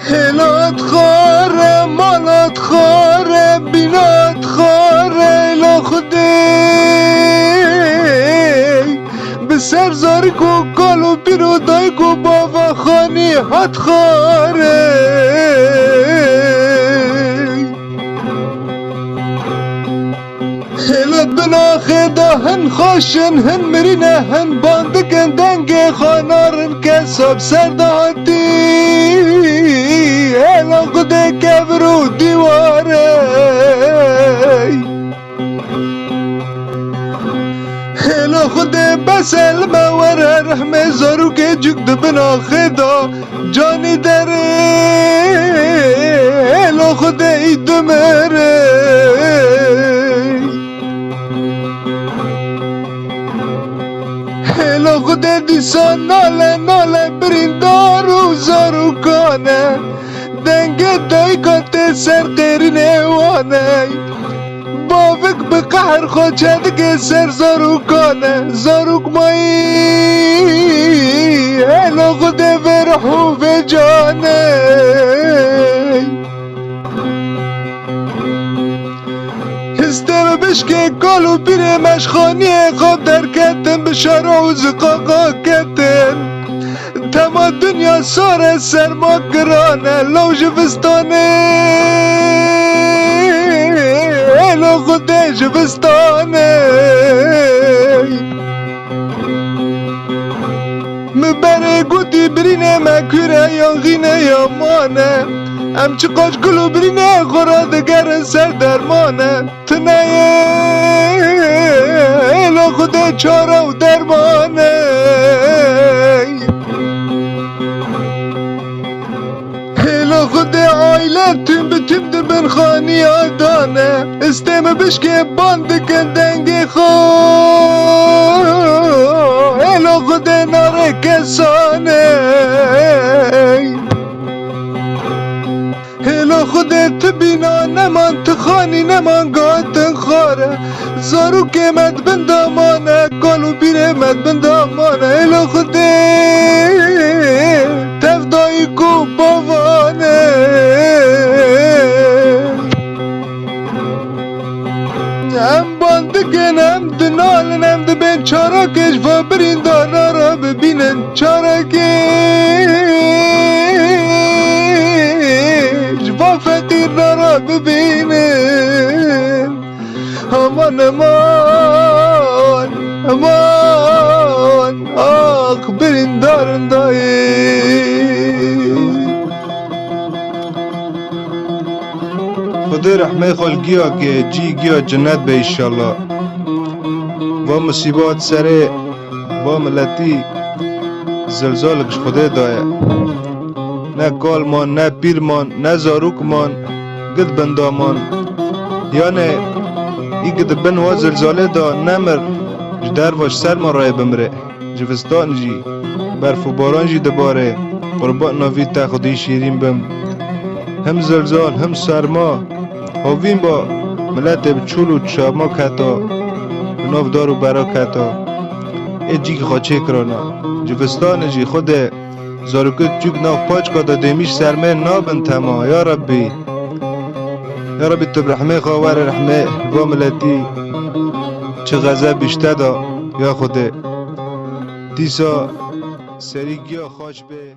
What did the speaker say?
هلات خاره مالات خاره بینات خاره لا خودی به سر زاری کو کالو بیرو دای کو بابا خانی هات خاره هلات بنا خدا هن خوشن هن مرینه هن باندگن دنگ خانارن کساب سرداتی هلا خدا کبرو دیواره هلا خدا بسل موره رحمه زارو که جگد بنا خدا جانی داره هلا خدا ای دمره هلا خدا دیسان ناله ناله بریندار و زارو کانه دنگ دایکات سر قیرینه وانه بافک به قهر خود چدک سر زارو کانه زاروک مایی هلا خدا فرحو به جانه هسته بشکه کالو بیره مشخانیه خواب در کتن به شارع و زقاقا کتن تما دنیا ساره سرما گرانه لو جفستانه هلا خدا جفستانه مبره گوتی برینه مکوره یا غینه یا مانه ام چی قاش گلو برینه خورا دگر سر درمانه تنایه هلا خدا چاره و درمانه هلا خدا عائله تیم به تیم در بن خانی آدانه استیم بشکه باند کندنگی خواه هلا خدا ناره کسانه هلا خدا تبینا نمان تخانی نمان گاتن خاره زارو که مد بندامانه کالو بیره مد بندامانه هلا خدا تفدایی کو باوانه هم باندگن هم دنالن هم دبین چاراکش و بریندانا را ببینن چاراکش و فقیر را ببینن امان امان امان آخ بریندارن دایی خدا رحمه خلقیا که جی گیا جنت به ایشالله و مصیبات سره و ملتی زلزالکش خدا دایه نه کالمان نه پیرمان نه زاروکمان گد بندامان یعنی ای گد بن و زلزاله دا نمر جدر واش سر ما رای بمره جفستان جی برف و باران جی دباره قربان ناوی تا خودی شیرین بم هم زلزال هم سرما هاوین با ملت بچول و چاما کتا ناف دارو برا کتا ای جی که خواچه کرانا جفستان جی خود زاروکت جوگ ناف پاچ کتا دیمیش سرمه نابن تما یا ربی تب رحمه خواهر رحمه و ملتی چه غذب بیشتر دا یا خوده دیسا سریگی خواش به